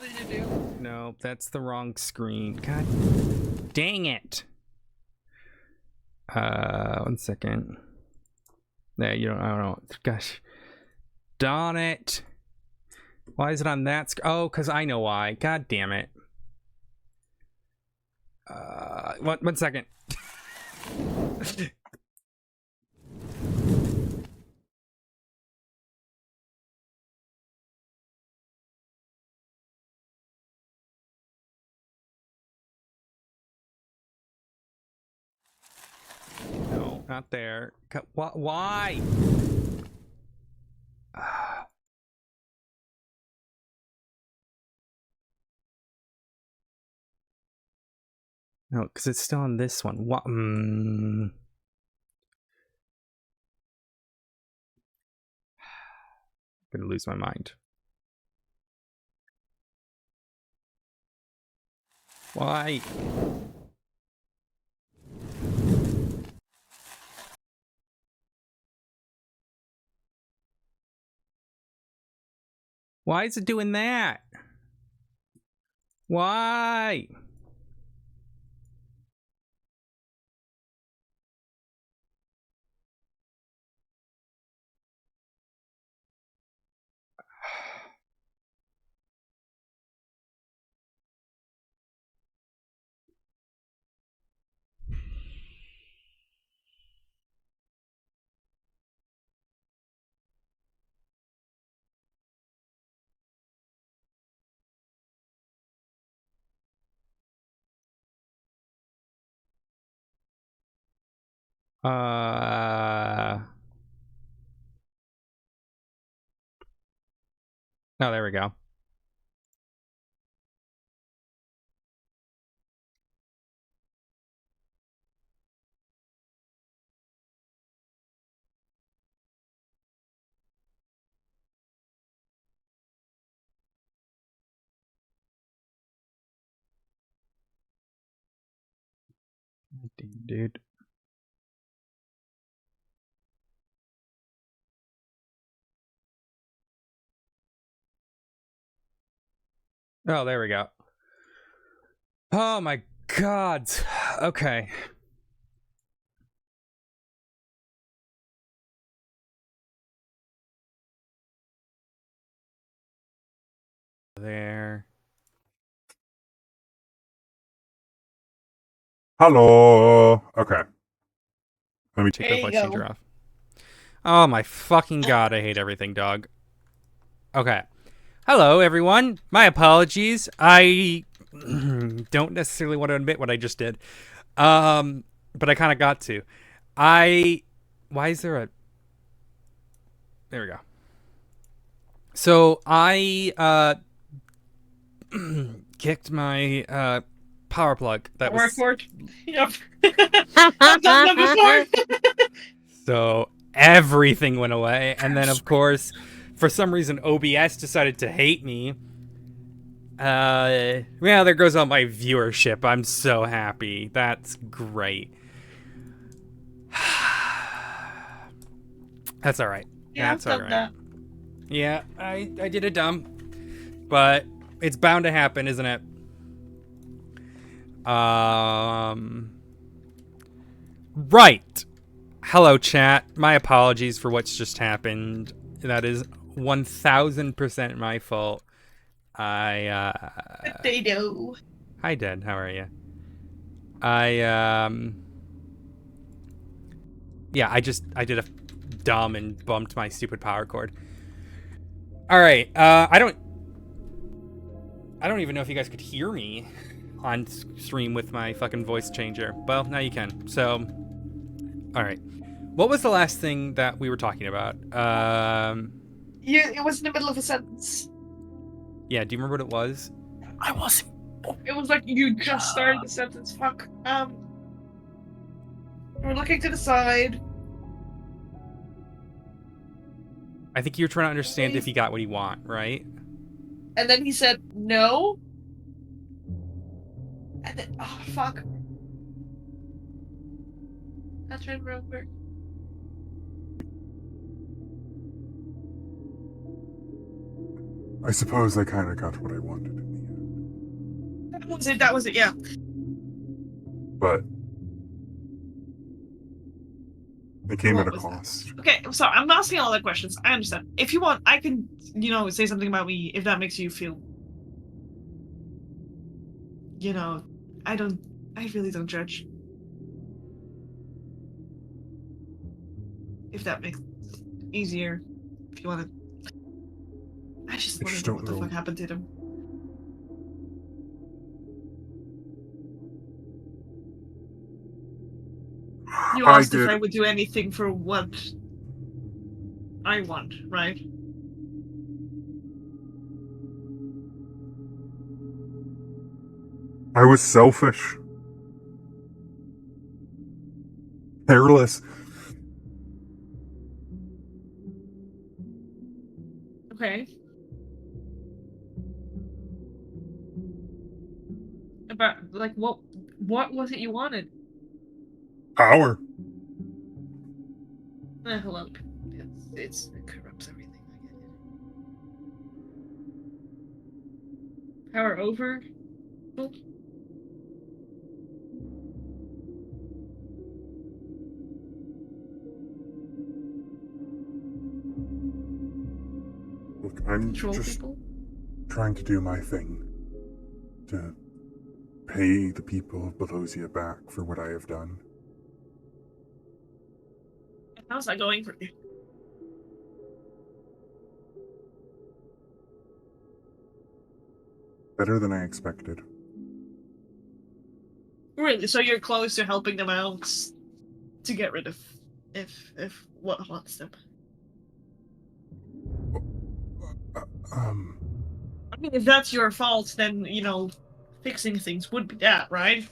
me to do. No, that's the wrong screen. God dang it. 1 second. There, I don't know. Gosh. Darn it. Why is it on that screen? Oh, because I know why. God damn it. 1 second. No, not there. Why? No, because it's still on this one. What? I'm gonna lose my mind. Why? Why is it doing that? Why? Oh, there we go. Dude. Oh, there we go. Oh my god. Okay. There. Hello. Okay. Let me Take the voice changer off. Oh my fucking god, I hate everything, dog. Okay. Hello, everyone. My apologies. I don't necessarily want to admit what I just did. But I kind of got to. Why is there a... There we go. So, I, kicked my, power plug. That was... Yep. I've done that before. So, everything went away. And then, of course, for some reason, OBS decided to hate me. Well, there goes all my viewership. I'm so happy. That's great. That's all right. Yeah, That's all right. That. Yeah, I did it dumb, but it's bound to happen, isn't it? Right. Hello, chat. My apologies for what's just happened. That is 1000% my fault. Potato. Hi, Dad. How are you? Yeah, I did a dumb and bumped my stupid power cord. All right. I don't even know if you guys could hear me on stream with my fucking voice changer. Well, now you can. So, all right. What was the last thing that we were talking about? It was in the middle of a sentence. Yeah, do you remember what it was? I wasn't. It was like you just started the sentence. Fuck. We're looking to the side. I think you were trying to understand if he got what he want, right? And then he said no. And then, oh fuck. That's right, real quick. I suppose I kind of got what I wanted in the That was it, yeah. but it came What at a was that? cost. Okay, I'm sorry. I'm asking all the questions. I understand. If you want, I can, say something about me if that makes you feel, I don't, I really don't judge. If that makes it easier. If you want to. I just I want just to know don't what the know. fuck happened to them. You I asked if did. I would do anything for what I want, right? I was selfish. Careless. Okay. About like what was it you wanted? Power. Hello. It corrupts everything. I get it. Power over? Well, Look, I'm control just people? trying to do my thing. To pay the people of Belosia back for what I have done. How's that going for you? Better than I expected. Really? So you're close to helping them out to get rid of if what haunts them. Uh, um, I mean, if that's your fault, then fixing things would be that, right?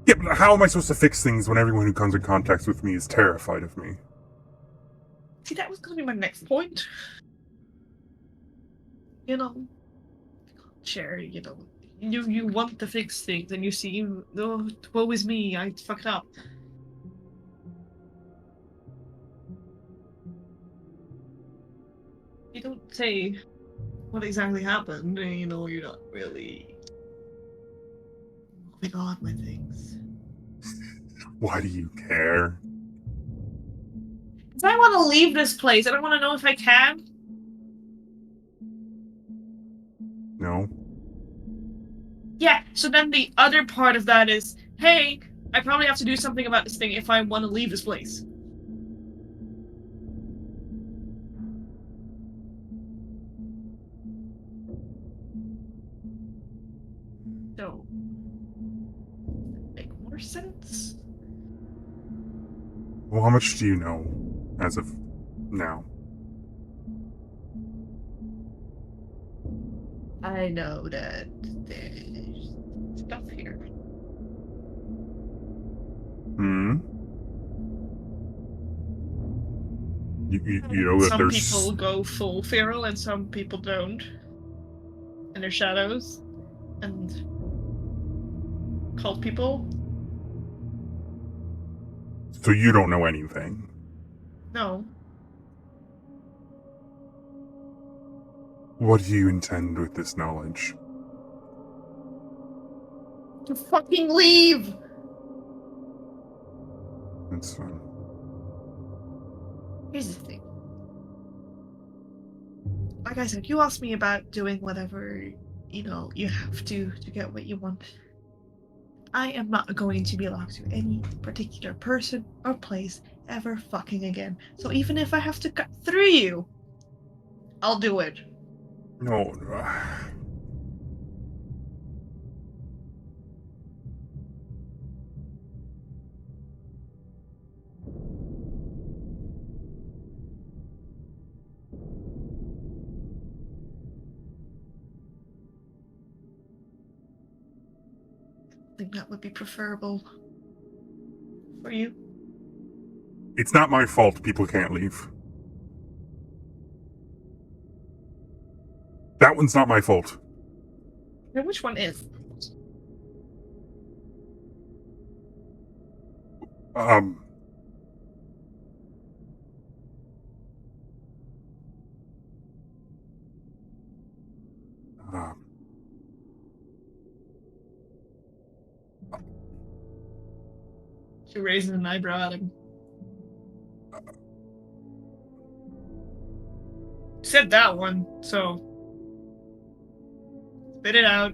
yeah, but how am I supposed to fix things when everyone who comes in contact with me is terrified of me? See, that was gonna be my next point. You know, share. You want to fix things, and you see, oh, woe is me, I fucked up. You don't say what exactly happened. You're not really moving on with things. Why do you care? Because I want to leave this place, and I want to know if I can. No? Yeah, so then the other part of that is, hey, I probably have to do something about this thing if I want to leave this place. So, make more sense? Well, how much do you know as of now? I know that there's stuff here. Hmm? You know that Some there's. people go full feral and some people don't. And they're shadows. And cult people. So you don't know anything. No. What do you intend with this knowledge? To fucking leave! That's fine. Here's the thing. Like I said, you asked me about doing whatever, you have to get what you want. I am not going to be allowed to any particular person or place ever fucking again. So even if I have to cut through you, I'll do it. No. I think that would be preferable for you. It's not my fault people can't leave. That one's not my fault. Now, which one is? Um. um, She raises an eyebrow at him. Said that one, so spit it out.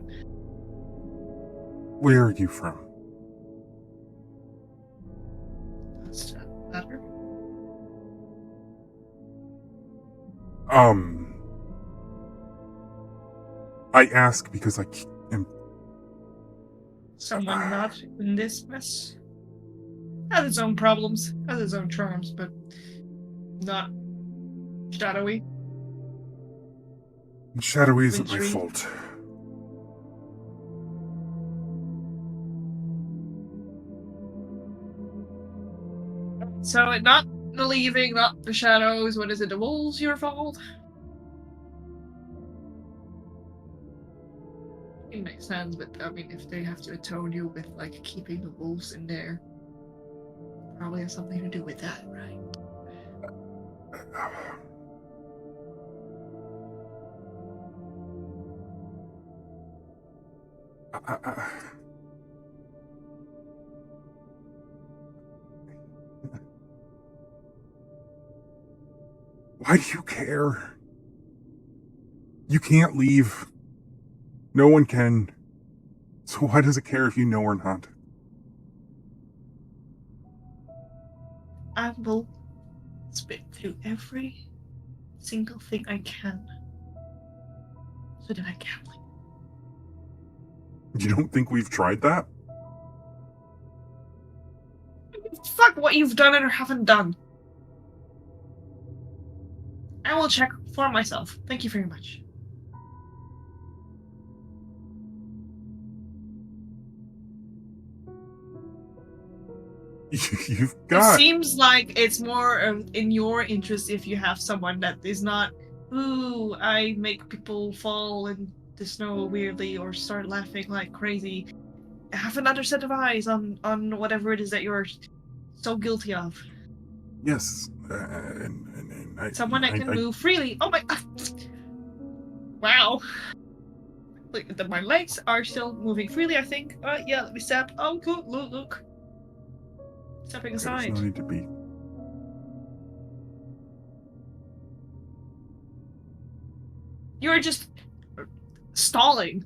Where are you from? Does that matter? I ask because I am. Someone not in this mess. Has its own problems, has its own charms, but not shadowy. Shadowy isn't my Wintry. fault. So not the leaving, not the shadows. What is it? The wolves your fault? It makes sense, but I mean, if they have to atone you with like keeping the wolves in there, probably has something to do with that, right? Why do you care? You can't leave. No one can. So why does it care if you know or not? I will spit through every single thing I can so that I can leave. You don't think we've tried that? Fuck what you've done or haven't done. I will check for myself. Thank you very much. You've It got. seems like it's more in your interest if you have someone that is not, ooh, I make people fall in the snow weirdly or start laughing like crazy. Have another set of eyes on whatever it is that you're so guilty of. Yes. And Someone that can move freely. Oh my. Wow. Look, my legs are still moving freely, I think. Yeah, let me step. Oh, cool. Look. Stepping There's aside. no need to be. You're just stalling.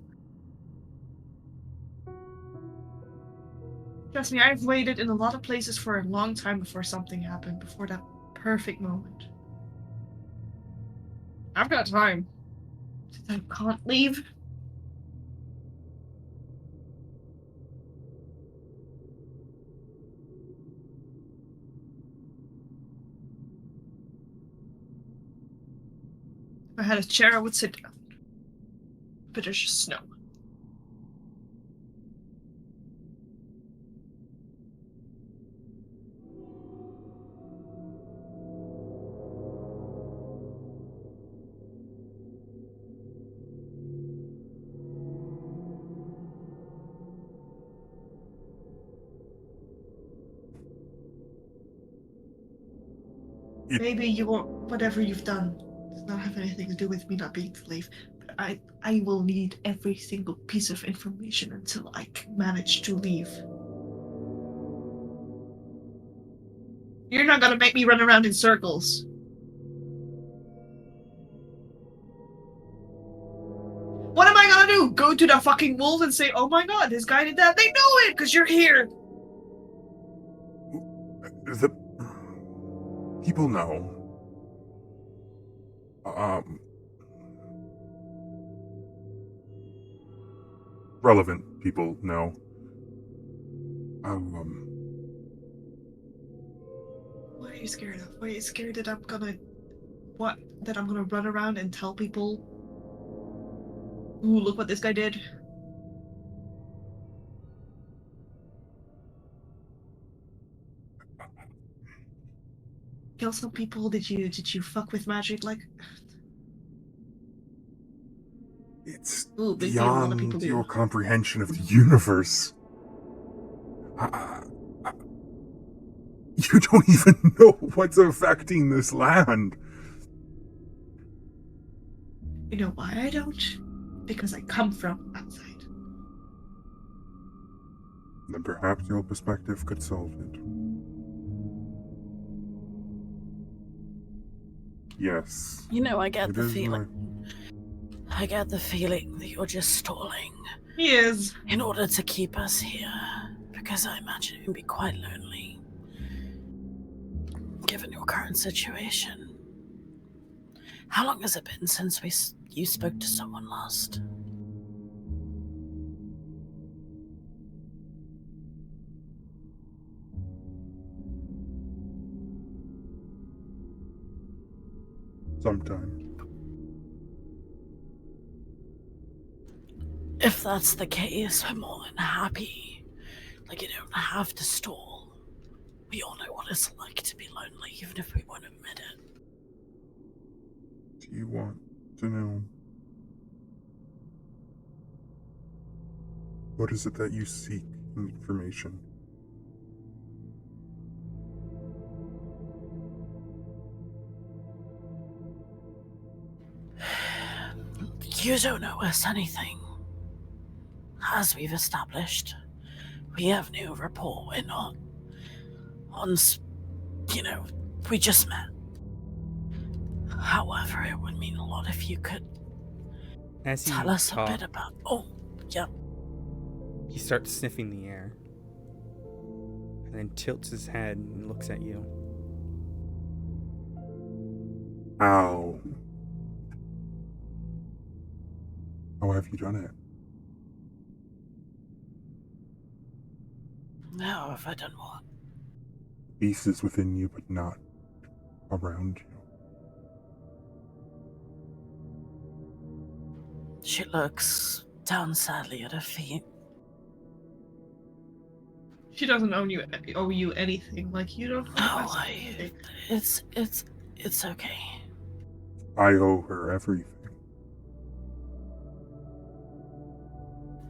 Trust me, I've waited in a lot of places for a long time before something happened, before that perfect moment. I've got time. Since I can't leave. If I had a chair, I would sit down. But there's just snow. Maybe whatever you've done does not have anything to do with me not being to leave. But I will need every single piece of information until I can manage to leave. You're not gonna make me run around in circles. What am I gonna do? Go to the fucking wolf and say, oh my god, this guy did that? They know it because you're here! The people know. Relevant people know. What are you scared of? What are you scared that I'm gonna... What? That I'm gonna run around and tell people, ooh, look what this guy did? Kill some people? Did you fuck with magic? Like... It's Ooh, big deal. A lot of people beyond do. your comprehension of the universe. You don't even know what's affecting this land. You know why I don't? Because I come from outside. Then perhaps your perspective could solve it. Yes. You know, I get It the is feeling. I get the feeling that you're just stalling He is. in order to keep us here, because I imagine it can be quite lonely, given your current situation. How long has it been since you spoke to someone last? sometime. If that's the case, we're more than happy. Like, you don't have to stall. We all know what it's like to be lonely, even if we won't admit it. Do you want to know? What is it that you seek in information? You don't know us anything. As we've established, we have no rapport. We're not we just met. However, it would mean a lot if you could As you tell us talk, a bit about. Oh, yeah. he starts sniffing the air. And then tilts his head and looks at you. How? How have you done it? Now have I done what? The beast is within you, but not around you. She looks down sadly at her feet. She doesn't owe you anything. Like, you don't owe us anything. It's okay. I owe her everything.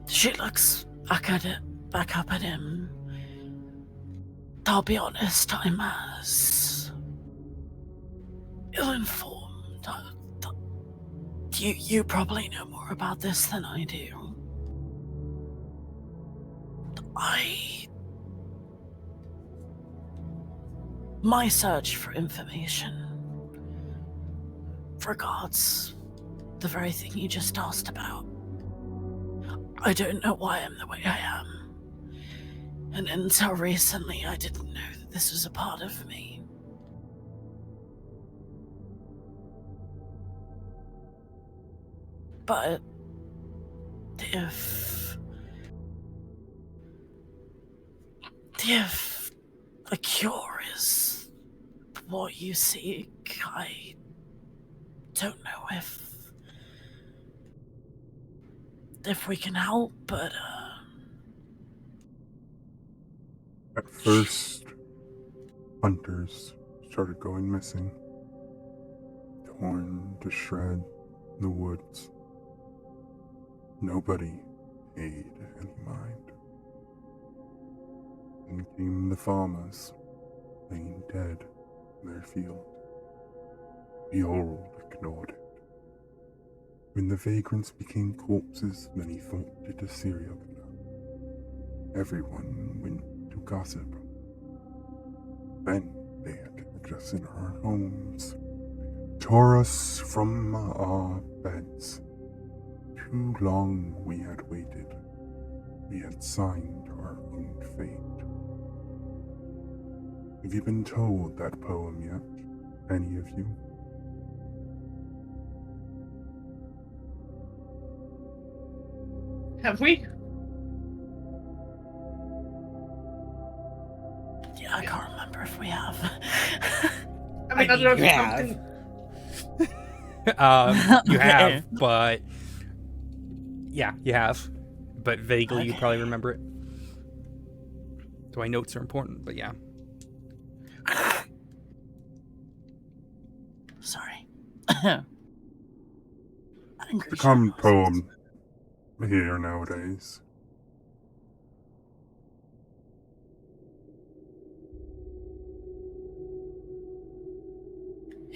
She looks back up at him. I'll be honest, I'm as ill-informed. You probably know more about this than I do. My search for information regards the very thing you just asked about. I don't know why I'm the way I am. And until recently, I didn't know that this was a part of me. But if the cure is what you seek, I don't know if we can help, but At first, hunters started going missing, torn to shreds in the woods. Nobody paid any mind. Then came the farmers, laying dead in their field. We all ignored it. When the vagrants became corpses, many thought it a serial killer. Everyone went to gossip. Then they attacked us in our homes, tore us from our beds. Too long we had waited. We had signed our own fate. Have you been told that poem yet? Any of you? Have we? yeah, I can't remember if we have. I mean, I don't know if you it's have. something. You Okay. have, but yeah, you have. But vaguely, you Okay. probably remember it. So my notes are important, but yeah. Sorry. The common poem here nowadays.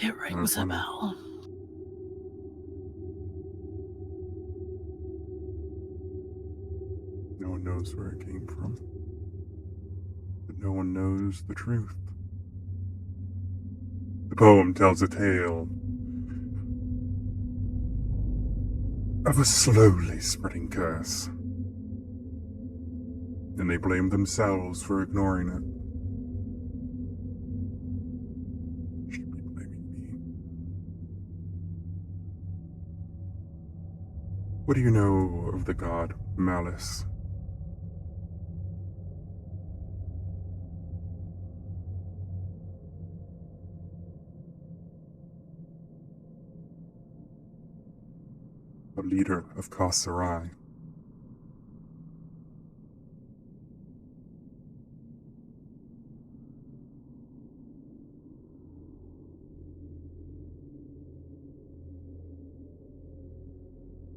It rings a bell. No one knows where it came from. no one knows the truth. The poem tells a tale of a slowly spreading curse, and they blame themselves for ignoring it. Should be blaming me. What do you know of the god Malice? A leader of Kasarai.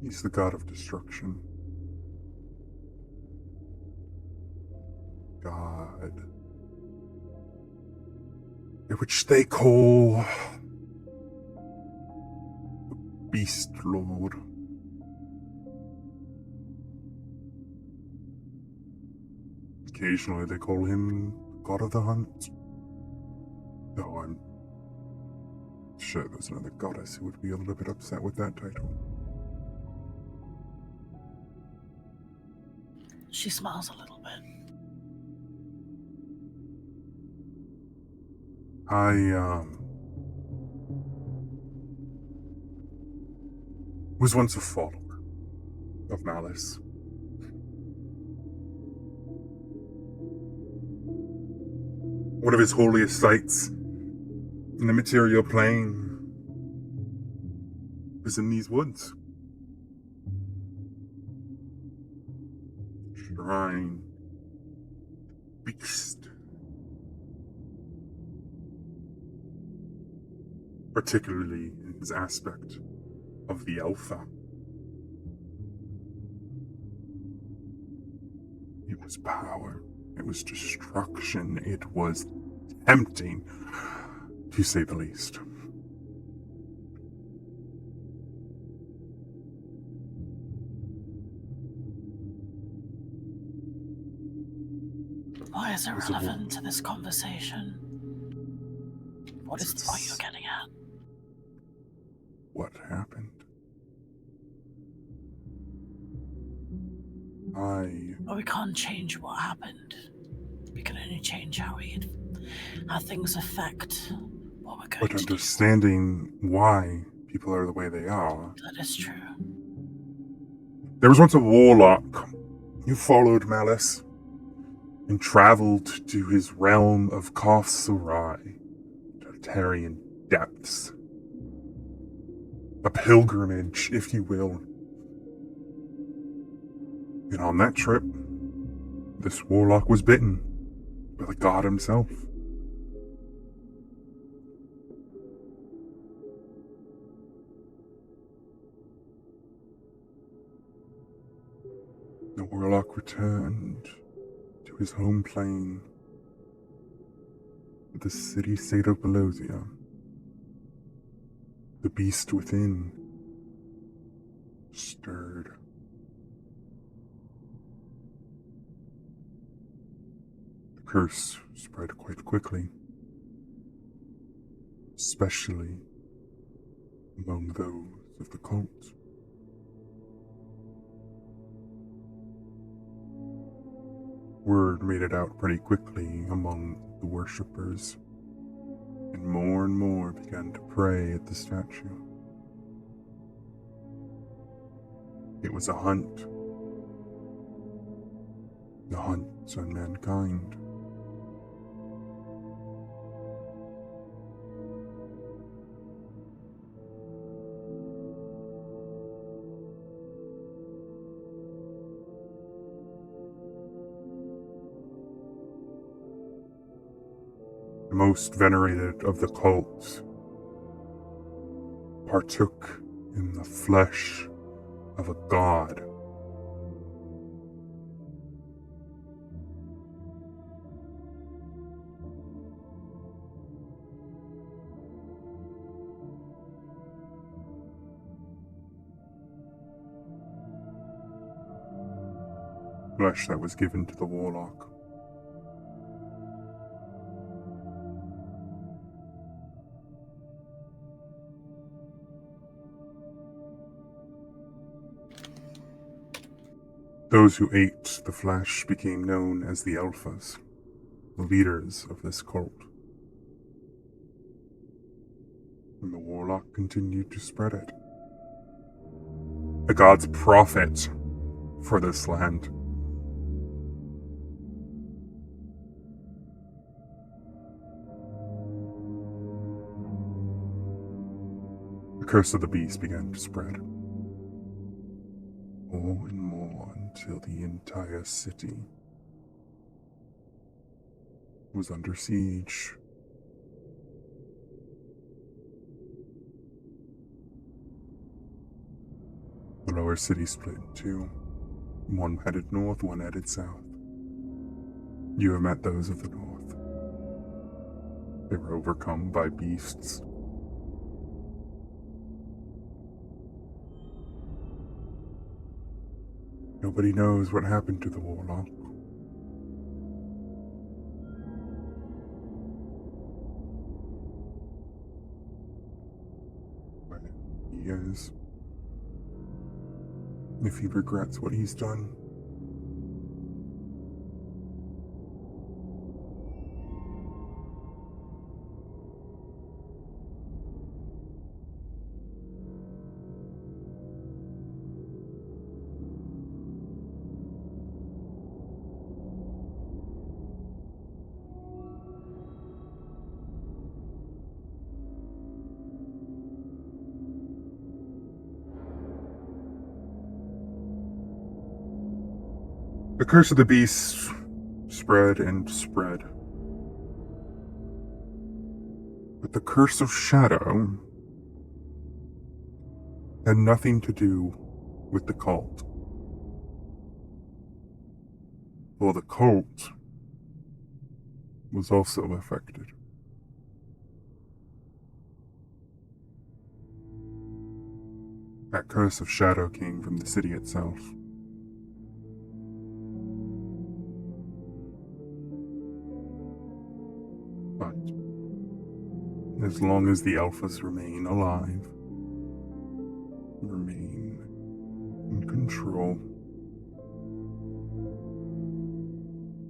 He's the god of destruction. God. Which they call Beast Lord. Occasionally they call him God of the Hunt. Though I'm sure there's another goddess who would be a little bit upset with that title. She smiles a little bit. I was once a follower of Malice. One of his holiest sites in the material plane is in these woods. Shrine. Beast. Particularly in his aspect of the Alpha. It was power. It was destruction. It was tempting, to say the least. Why is it relevant to this conversation? What is the point you're getting at? What happened? Well, we can't change what happened. We can only change how things affect what we're going But to do. understanding why people are the way they are. That is true. There was once a warlock who followed Malice and traveled to his realm of Kafsurai, Tartarian depths. A pilgrimage, if you will. And on that trip, this warlock was bitten by the god himself. The warlock returned to his home plane, the city-state of Belosia. The beast within stirred. The curse spread quite quickly, especially among those of the cult. Word made it out pretty quickly among the worshippers, and more began to pray at the statue. It was a hunt. The hunt on mankind. The most venerated of the cults partook in the flesh of a god. Flesh that was given to the warlock. Those who ate the flesh became known as the Alphas, the leaders of this cult. And the warlock continued to spread it. The gods profit for this land. The curse of the beast began to spread. More and more until the entire city was under siege. The lower city split in two. One headed north, one headed south. You have met those of the north. They were overcome by beasts. Nobody knows what happened to the warlock. But he is. If he regrets what he's done, the curse of the beast spread and spread. But the curse of shadow had nothing to do with the cult. For the cult was also affected. That curse of shadow came from the city itself. But as long as the Alphas remain alive, remain in control,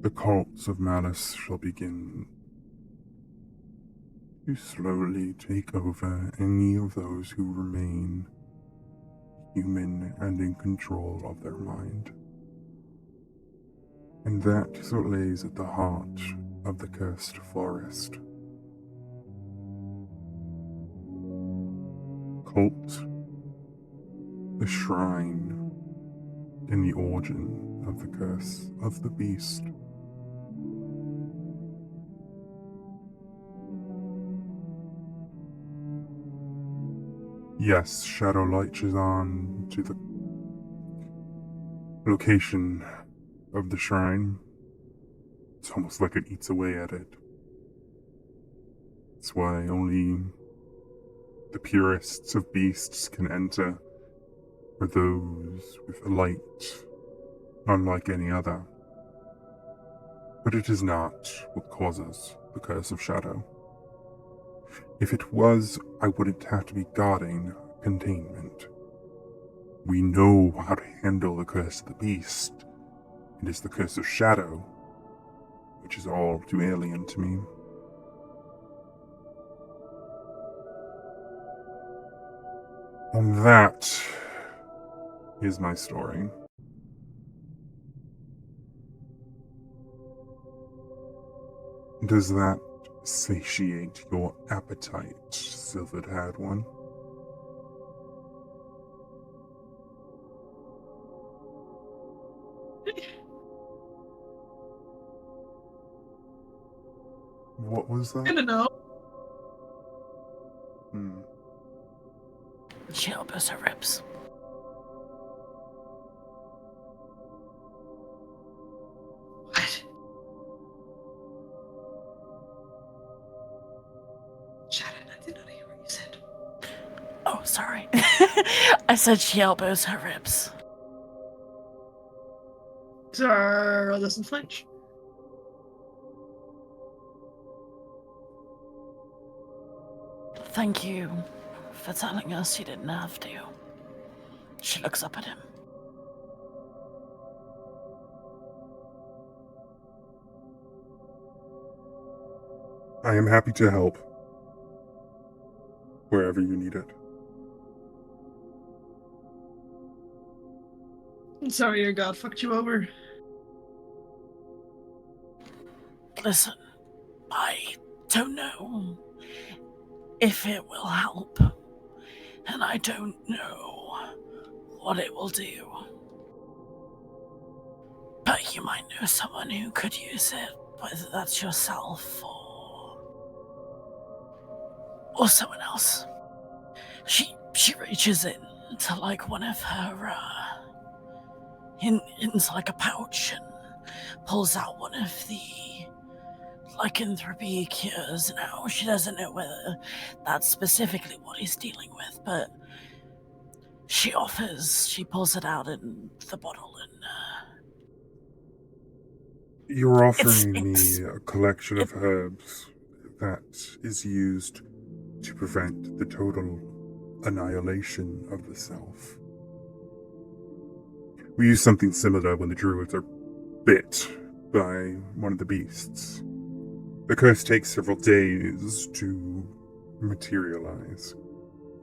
the cults of malice shall begin to slowly take over any of those who remain human and in control of their mind. And that is what lays at the heart of the cursed forest. Cult, the shrine, and the origin of the curse of the beast. Yes, shadow light is on to the location of the shrine. It's almost like it eats away at it. That's why only the purists of beasts can enter, for those with a light unlike any other. But it is not what causes the curse of shadow. If it was, I wouldn't have to be guarding containment. We know how to handle the curse of the beast. It is the curse of shadow, which is all too alien to me. And that is my story. Does that satiate your appetite, silvered-haired one? What was that? I don't know. She elbows her ribs. What? Shannon, I did not hear what you said. Oh, sorry. I said she elbows her ribs. Zara doesn't flinch. Thank you for telling us you didn't have to. She looks up at him. I am happy to help wherever you need it. I'm sorry your god fucked you over. Listen, I don't know if it will help, and I don't know what it will do. But you might know someone who could use it, whether that's yourself or someone else. She reaches in to like one of her into like a pouch and pulls out one of the lycanthropy cures. Now she doesn't know whether that's specifically what he's dealing with, but she pulls it out in the bottle and You're offering it's- me a collection of herbs that is used to prevent the total annihilation of the self. We use something similar when the druids are bit by one of the beasts. The curse takes several days to materialize.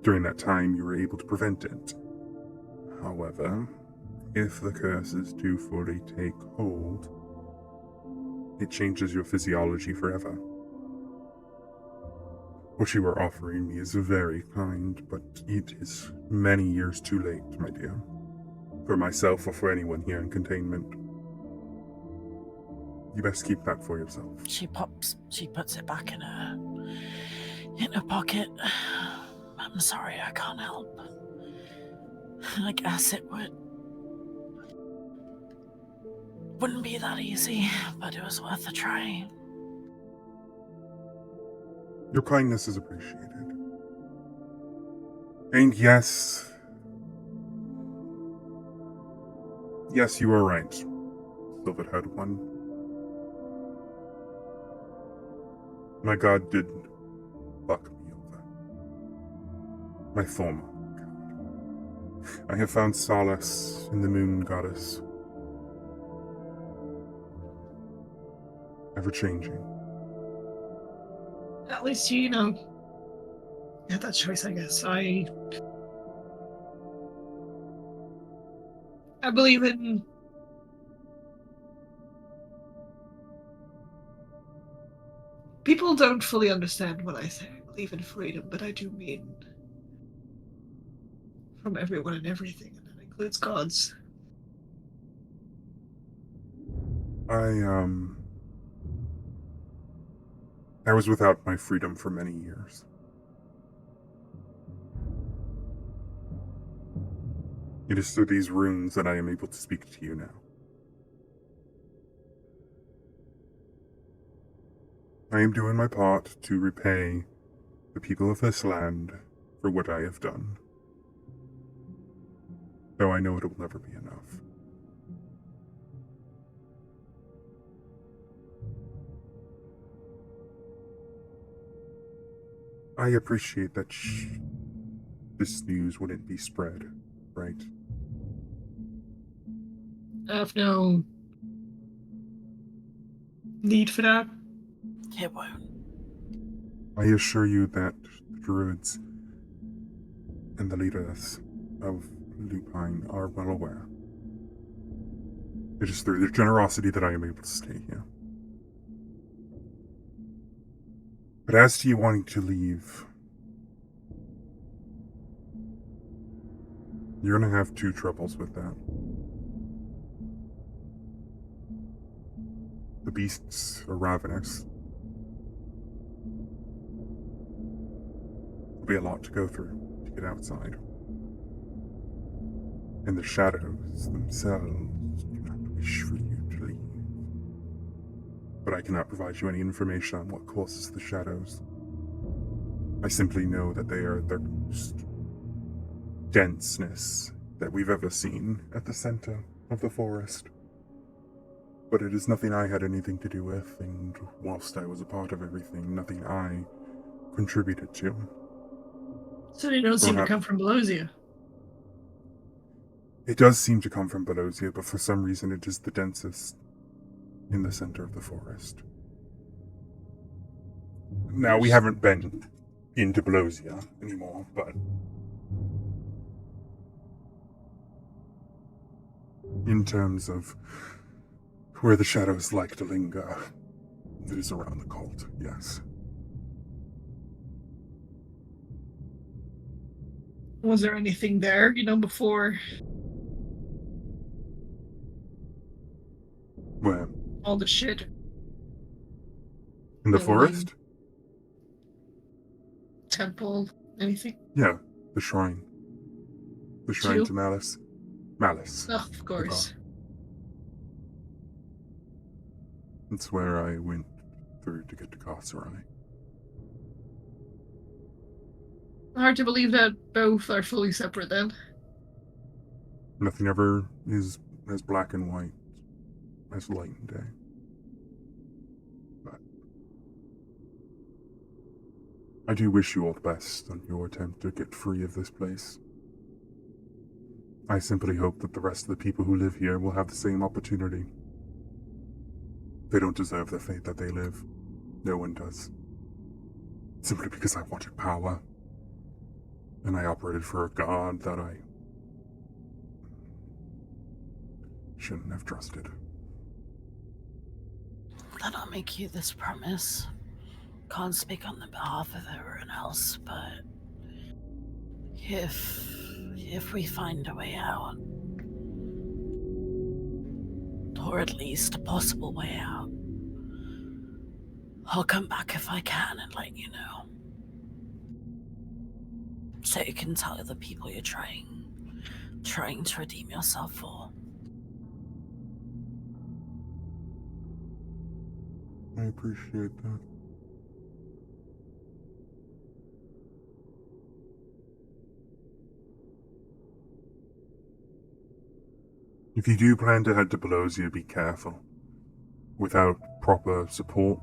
During that time, you were able to prevent it. However, if the curses do fully take hold, it changes your physiology forever. What you are offering me is very kind, but it is many years too late, my dear. For myself or for anyone here in containment. You best keep that for yourself. she puts it back in her pocket. I'm sorry, I can't help. I guess it wouldn't be that easy, but it was worth a try. Your kindness is appreciated. And yes, you are right, Silver-haired one. My god did fuck me over. My former god. I have found solace in the moon goddess. Ever-changing. At least you know, you had that choice, I guess. I believe in people don't fully understand what I say. I believe in freedom, but I do mean from everyone and everything, and that includes gods. I was without my freedom for many years. It is through these runes that I am able to speak to you now. I am doing my part to repay the people of this land for what I have done. Though I know it will never be enough. I appreciate that this news wouldn't be spread, right? I have no need for that. It won't. I assure you that the druids and the leaders of Lupine are well aware. It is through their generosity that I am able to stay here. But as to you wanting to leave, you're going to have two troubles with that. The beasts are ravenous. There'll be a lot to go through to get outside. And the shadows themselves do not wish for you to leave. But I cannot provide you any information on what causes the shadows. I simply know that they are the most denseness that we've ever seen at the center of the forest. But it is nothing I had anything to do with, and whilst I was a part of everything, nothing I contributed to. So they don't seem to come from Belosia. It does seem to come from Belosia, but for some reason it is the densest in the center of the forest. Now, we haven't been into Belosia anymore, but in terms of where the shadows like to linger, it is around the cult, yes. Was there anything there, before Where? all the shit? In the Like, forest? Temple, anything? Yeah, the shrine. The shrine Two? to Malice. Malice. Oh, of course. That's where I went through to get to Carcerale. Hard to believe that both are fully separate then. Nothing ever is as black and white as light and day. But I do wish you all the best on your attempt to get free of this place. I simply hope that the rest of the people who live here will have the same opportunity. They don't deserve the fate that they live. No one does. Simply because I wanted power. And I operated for a god that I shouldn't have trusted. Then I'll make you this promise. Can't speak on the behalf of everyone else, but if we find a way out, or at least a possible way out, I'll come back if I can and let you know. So you can tell the people you're trying to redeem yourself for. I appreciate that. If you do plan to head to Belosia, be careful. Without proper support,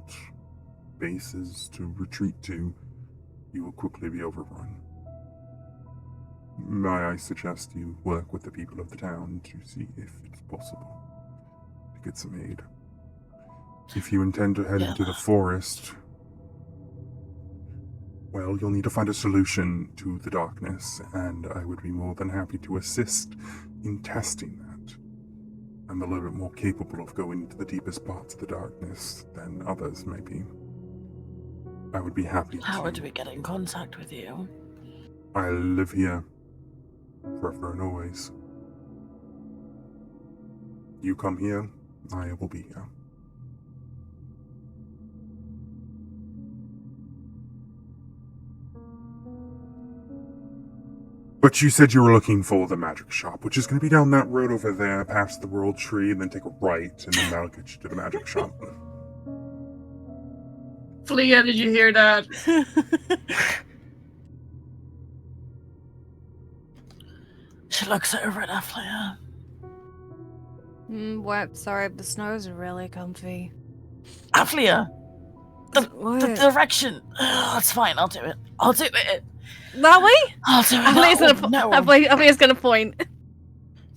bases to retreat to, you will quickly be overrun. May I suggest you work with the people of the town to see if it's possible to get some aid. If you intend to head into the forest, well, you'll need to find a solution to the darkness, and I would be more than happy to assist in testing that. I'm a little bit more capable of going into the deepest parts of the darkness than others may be. I would be happy to. How do we get in contact with you? I live here, forever and always. You come here, I will be here. But you said you were looking for the magic shop, which is going to be down that road over there, past the World Tree, and then take a right, and then that'll get you to the magic shop. Flea, did you hear that? She looks over at Aflia. What? Sorry, the snows are really comfy. Aflia! The What? direction! It's fine, I'll do it. I'll do it! That way? I'll do it! Aflia's gonna point.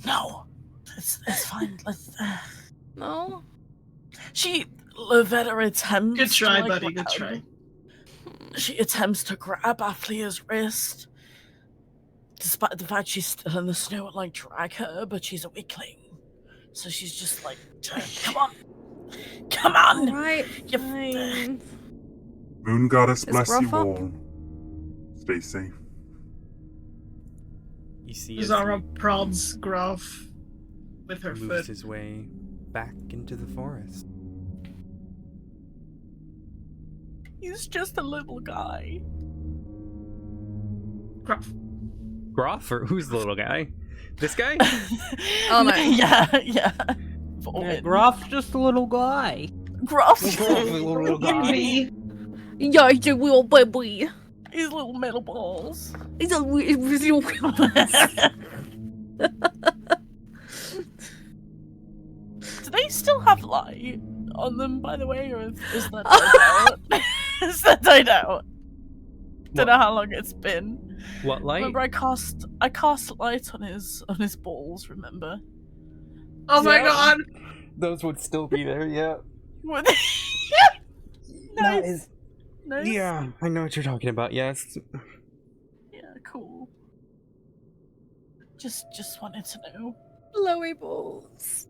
No. It's fine. No? Lavetta attempts Good try, to, buddy, good try. She attempts to grab Aflia's wrist. Despite the fact she's still in the snow and, drag her, but she's a weakling. So she's just come on! Come on! Alright, You- fine. Moon Goddess, Is bless Gruff you up? all. Stay safe. You see as Zara he prods Groff with her moves foot. his way back into the forest. He's just a little guy. Groff. Groff, or who's the little guy? This guy? Oh, no. Yeah. Yeah, Groff's just a little guy. Groff's little guy. Yeah, he's a little baby. His little metal balls. He's a little Do they still have light on them, by the way, or is that died out? Is that died out? Don't know how long it's been. What light? Remember, I cast light on his balls. Remember? Oh my Yeah. god! Those would still be there, yeah. Were That Nice. is Nice. Yeah, I know what you're talking about. Yes. Yeah, cool. Just wanted to know. Blowy balls.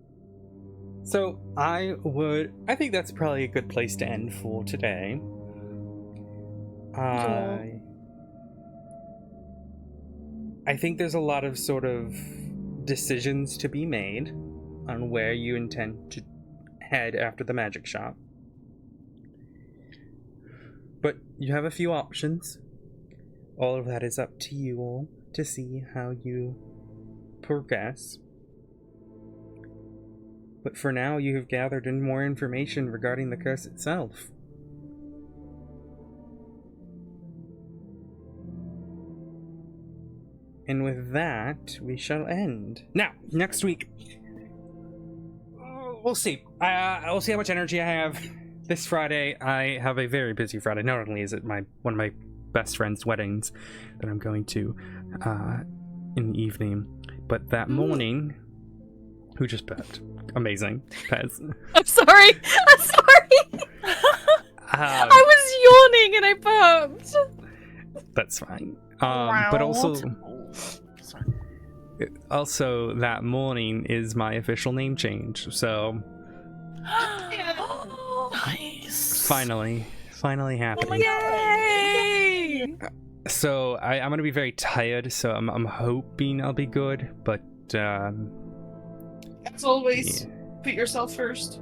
So I think that's probably a good place to end for today. I think there's a lot of sort of decisions to be made on where you intend to head after the magic shop. But you have a few options. All of that is up to you all to see how you progress. But for now, you have gathered in more information regarding the curse itself. And with that, we shall end. Now, next week, we'll see. We'll see how much energy I have. This Friday, I have a very busy Friday. Not only is it one of my best friend's weddings that I'm going to in the evening, but that morning, who just burped? Amazing, Pez. I'm sorry. I'm sorry. I was yawning and I burped. That's fine. But also that morning is my official name change, so Nice. finally happening. Yay! So I'm gonna be very tired, so I'm hoping I'll be good, but As always, put yourself first.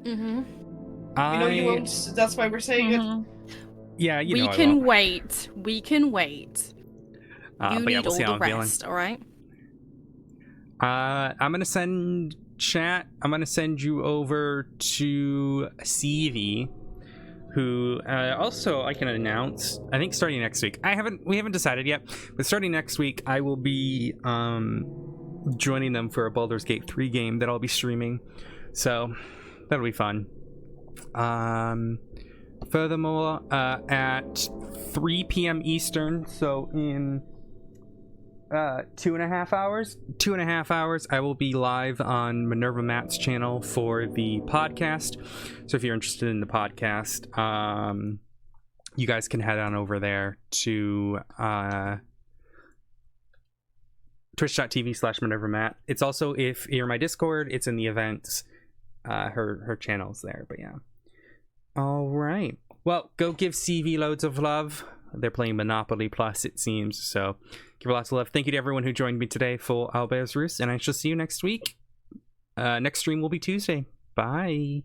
Mm-hmm. We know you won't. That's why we're saying it. Yeah, We can wait. We can wait. You but need yeah, we'll see all how the I'm rest, all right? I'm gonna send chat. I'm gonna send you over to CV, who also I can announce. I think starting next week. We haven't decided yet, but starting next week, I will be joining them for a Baldur's Gate 3 game that I'll be streaming. So that'll be fun. Furthermore, at 3 p.m. Eastern, so in 2.5 hours, I will be live on Minerva Matt's channel for the podcast. So if you're interested in the podcast, you guys can head on over there to twitch.tv/MinervaMatt. It's also, if you're in my Discord, it's in the events. Her channel's there, but yeah. All right. Well, go give CV loads of love. They're playing Monopoly Plus, it seems, so give her lots of love. Thank you to everyone who joined me today for Owlbear's Roost, and I shall see you next week. Next stream will be Tuesday. Bye.